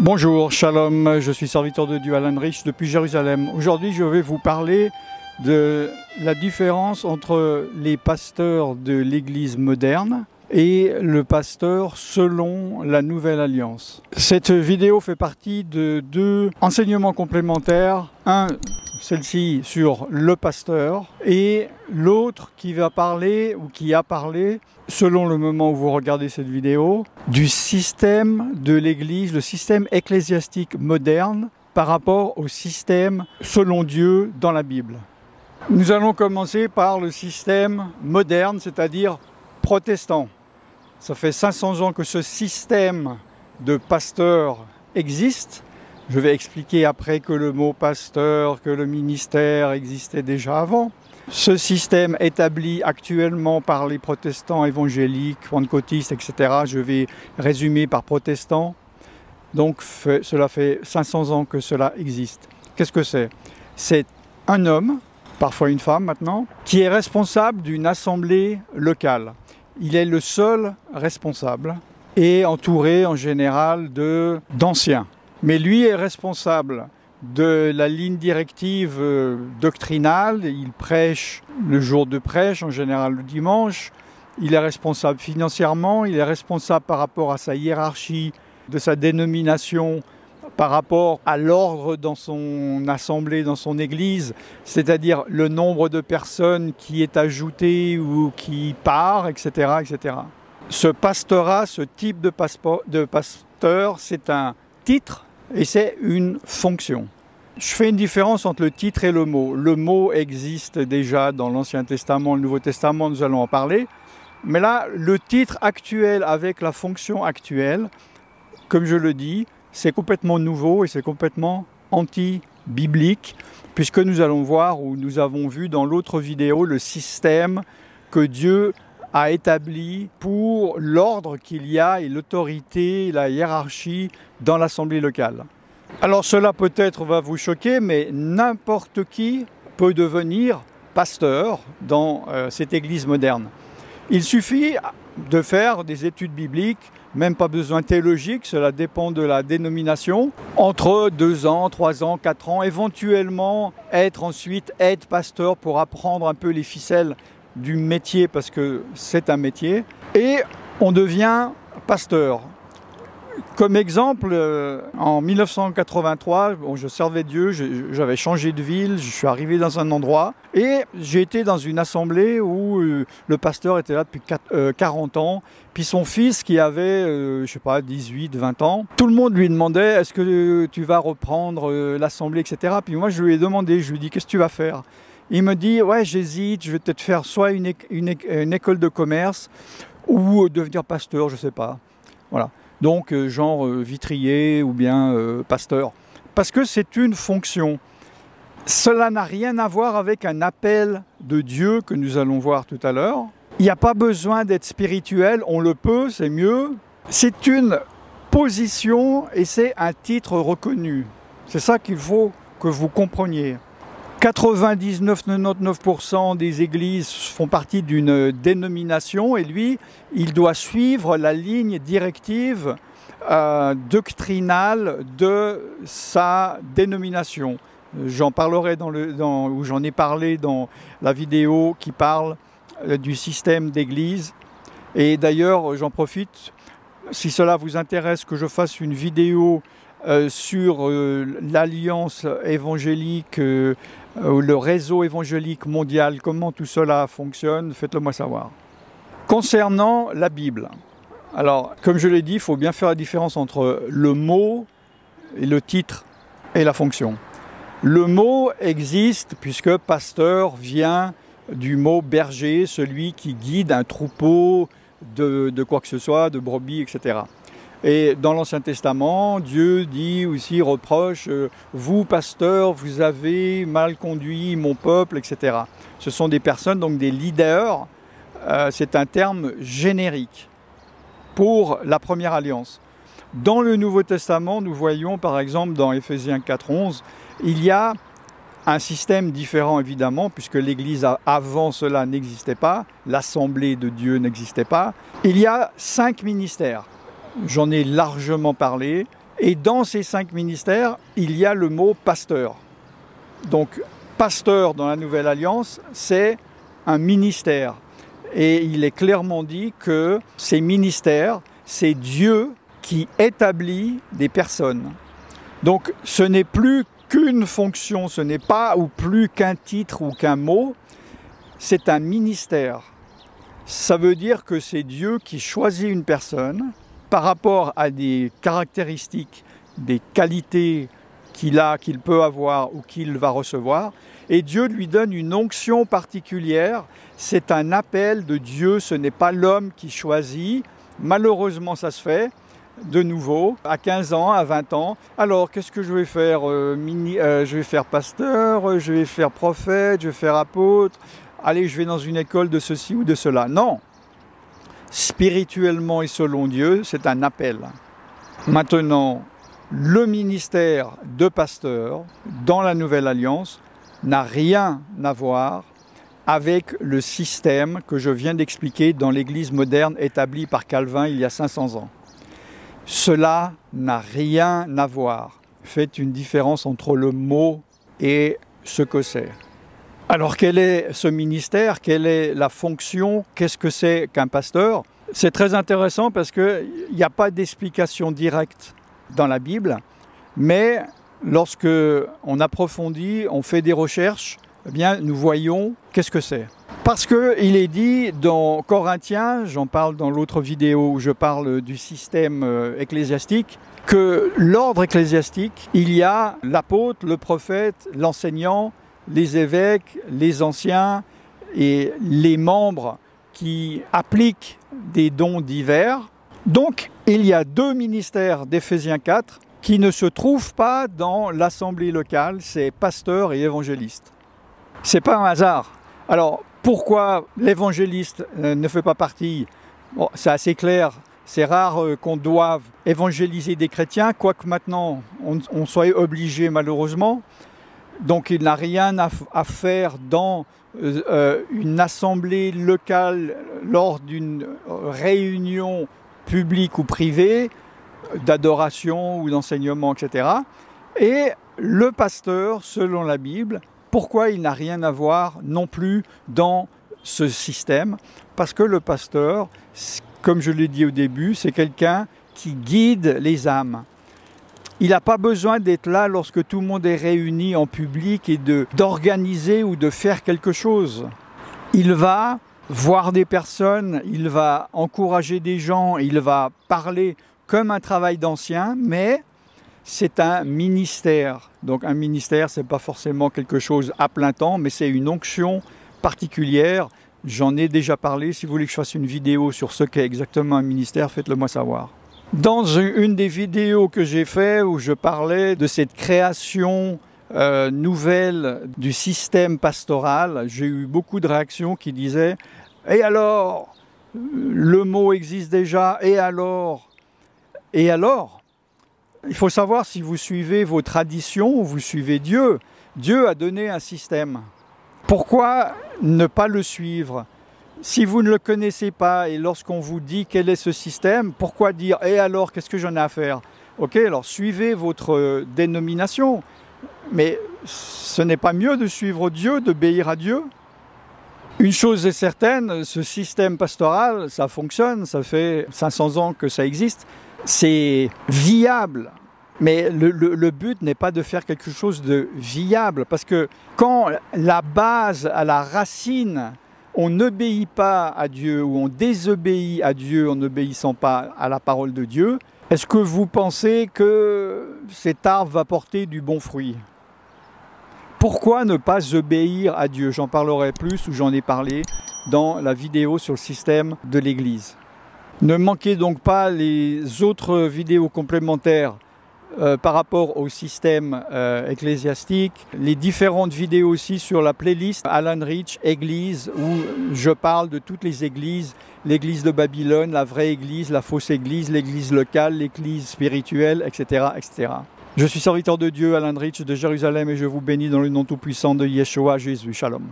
Bonjour, shalom, je suis serviteur de Dieu Alan Rich depuis Jérusalem. Aujourd'hui, je vais vous parler de la différence entre les pasteurs de l'Église moderne et le pasteur selon la Nouvelle Alliance. Cette vidéo fait partie de deux enseignements complémentaires. Un, celle-ci sur le pasteur, et l'autre qui va parler ou qui a parlé, selon le moment où vous regardez cette vidéo, du système de l'Église, le système ecclésiastique moderne par rapport au système selon Dieu dans la Bible. Nous allons commencer par le système moderne, c'est-à-dire protestant. Ça fait 500 ans que ce système de pasteur existe. Je vais expliquer après que le mot pasteur, que le ministère existait déjà avant. Ce système établi actuellement par les protestants évangéliques, pentecôtistes, etc., je vais résumer par protestants. Donc cela fait 500 ans que cela existe. Qu'est-ce que c'est? C'est un homme, parfois une femme maintenant, qui est responsable d'une assemblée locale. Il est le seul responsable et entouré en général d'anciens. Mais lui est responsable de la ligne directive doctrinale. Il prêche le jour de prêche, en général le dimanche. Il est responsable financièrement, il est responsable par rapport à sa hiérarchie, de sa dénomination, par rapport à l'ordre dans son assemblée, dans son église, c'est-à-dire le nombre de personnes qui est ajouté ou qui part, etc., etc. Ce pastorat, ce type de pasteur, c'est un titre et c'est une fonction. Je fais une différence entre le titre et le mot. Le mot existe déjà dans l'Ancien Testament, le Nouveau Testament, nous allons en parler. Mais là, le titre actuel avec la fonction actuelle, comme je le dis, c'est complètement nouveau et c'est complètement anti-biblique, puisque nous allons voir, ou nous avons vu dans l'autre vidéo, le système que Dieu a établi pour l'ordre qu'il y a et l'autorité, la hiérarchie dans l'assemblée locale. Alors cela peut-être va vous choquer, mais n'importe qui peut devenir pasteur dans cette église moderne. Il suffit de faire des études bibliques, même pas besoin théologique, cela dépend de la dénomination, entre 2 ans, 3 ans, 4 ans, éventuellement ensuite être pasteur pour apprendre un peu les ficelles du métier, parce que c'est un métier, et on devient pasteur. Comme exemple, en 1983, je servais Dieu, j'avais changé de ville, je suis arrivé dans un endroit et j'ai été dans une assemblée où le pasteur était là depuis 40 ans, puis son fils qui avait, je sais pas, 18, 20 ans, tout le monde lui demandait « Est-ce que tu vas reprendre l'assemblée, etc. » Puis moi je lui ai demandé, je lui ai dit « Qu'est-ce que tu vas faire ?» Il me dit « Ouais, j'hésite, je vais peut-être faire soit une école de commerce ou devenir pasteur, je sais pas. » Voilà. Donc genre vitrier ou bien pasteur. Parce que c'est une fonction. Cela n'a rien à voir avec un appel de Dieu que nous allons voir tout à l'heure. Il n'y a pas besoin d'être spirituel, on le peut, c'est mieux. C'est une position et c'est un titre reconnu. C'est ça qu'il faut que vous compreniez. 99-99% des églises font partie d'une dénomination et lui, il doit suivre la ligne directive doctrinale de sa dénomination. J'en parlerai ou j'en ai parlé dans la vidéo qui parle du système d'église. Et d'ailleurs, j'en profite, si cela vous intéresse, que je fasse une vidéo sur l'alliance évangélique, le réseau évangélique mondial, comment tout cela fonctionne, faites-le moi savoir. Concernant la Bible, alors comme je l'ai dit, il faut bien faire la différence entre le mot et le titre et la fonction. Le mot existe puisque pasteur vient du mot berger, celui qui guide un troupeau de quoi que ce soit, de brebis, etc. Et dans l'Ancien Testament, Dieu dit aussi, reproche, vous pasteurs, vous avez mal conduit mon peuple, etc. Ce sont des personnes, donc des leaders, c'est un terme générique pour la première alliance. Dans le Nouveau Testament, nous voyons par exemple dans Éphésiens 4:11, il y a un système différent évidemment, puisque l'Église avant cela n'existait pas, l'Assemblée de Dieu n'existait pas. Il y a 5 ministères. J'en ai largement parlé, Et dans ces 5 ministères, il y a le mot pasteur. Donc, pasteur dans la Nouvelle Alliance, c'est un ministère. Et il est clairement dit que ces ministères, c'est Dieu qui établit des personnes. Donc, ce n'est plus qu'une fonction, ce n'est pas ou plus qu'un titre ou qu'un mot, c'est un ministère. Ça veut dire que c'est Dieu qui choisit une personne par rapport à des caractéristiques, des qualités qu'il a, qu'il peut avoir ou qu'il va recevoir, et Dieu lui donne une onction particulière. C'est un appel de Dieu, ce n'est pas l'homme qui choisit. Malheureusement, ça se fait de nouveau, à 15 ans, à 20 ans. Alors, qu'est-ce que je vais faire je vais faire pasteur, je vais faire prophète, je vais faire apôtre. Allez, je vais dans une école de ceci ou de cela. Non. Spirituellement et selon Dieu, c'est un appel. Maintenant, le ministère de pasteur dans la Nouvelle Alliance n'a rien à voir avec le système que je viens d'expliquer dans l'Église moderne établie par Calvin il y a 500 ans. Cela n'a rien à voir. Faites une différence entre le mot et ce que c'est. Alors quel est ce ministère? Quelle est la fonction? Qu'est-ce que c'est qu'un pasteur? C'est très intéressant parce qu'il n'y a pas d'explication directe dans la Bible, mais lorsque on approfondit, on fait des recherches, eh bien, nous voyons qu'est-ce que c'est. Parce qu'il est dit dans Corinthiens, j'en parle dans l'autre vidéo où je parle du système ecclésiastique, que l'ordre ecclésiastique, il y a l'apôtre, le prophète, l'enseignant, les évêques, les anciens et les membres qui appliquent des dons divers. Donc, il y a 2 ministères d'Éphésiens 4 qui ne se trouvent pas dans l'assemblée locale, c'est pasteur et évangéliste. C'est pas un hasard. Alors, pourquoi l'évangéliste ne fait pas partie? Bon, c'est assez clair. C'est rare qu'on doive évangéliser des chrétiens, quoique maintenant on soit obligé malheureusement. Donc il n'a rien à faire dans une assemblée locale lors d'une réunion publique ou privée, d'adoration ou d'enseignement, etc. Et le pasteur, selon la Bible, pourquoi il n'a rien à voir non plus dans ce système? Parce que le pasteur, comme je l'ai dit au début, c'est quelqu'un qui guide les âmes. Il n'a pas besoin d'être là lorsque tout le monde est réuni en public et d'organiser ou de faire quelque chose. Il va voir des personnes, il va encourager des gens, il va parler comme un travail d'ancien, mais c'est un ministère. Donc un ministère, ce n'est pas forcément quelque chose à plein temps, mais c'est une onction particulière. J'en ai déjà parlé. Si vous voulez que je fasse une vidéo sur ce qu'est exactement un ministère, faites-le moi savoir. Dans une des vidéos que j'ai fait où je parlais de cette création nouvelle du système pastoral, j'ai eu beaucoup de réactions qui disaient « Et alors? Le mot existe déjà, et alors ?» Et alors? Il faut savoir si vous suivez vos traditions ou vous suivez Dieu. Dieu a donné un système. Pourquoi ne pas le suivre? Si vous ne le connaissez pas et lorsqu'on vous dit quel est ce système, pourquoi dire « Et alors, qu'est-ce que j'en ai à faire ?» Ok, alors suivez votre dénomination, mais ce n'est pas mieux de suivre Dieu, d'obéir à Dieu? Une chose est certaine, ce système pastoral, ça fonctionne, ça fait 500 ans que ça existe, c'est viable. Mais le but n'est pas de faire quelque chose de viable, parce que quand la base, à la racine, on n'obéit pas à Dieu ou on désobéit à Dieu en n'obéissant pas à la parole de Dieu, est-ce que vous pensez que cet arbre va porter du bon fruit? Pourquoi ne pas obéir à Dieu? J'en parlerai plus ou j'en ai parlé dans la vidéo sur le système de l'Église. Ne manquez donc pas les autres vidéos complémentaires par rapport au système ecclésiastique, les différentes vidéos aussi sur la playlist Alan Rich Église, où je parle de toutes les églises, l'église de Babylone, la vraie église, la fausse église, l'église locale, l'église spirituelle, etc., etc. Je suis serviteur de Dieu, Alan Rich de Jérusalem, et je vous bénis dans le nom tout-puissant de Yeshua Jésus. Shalom.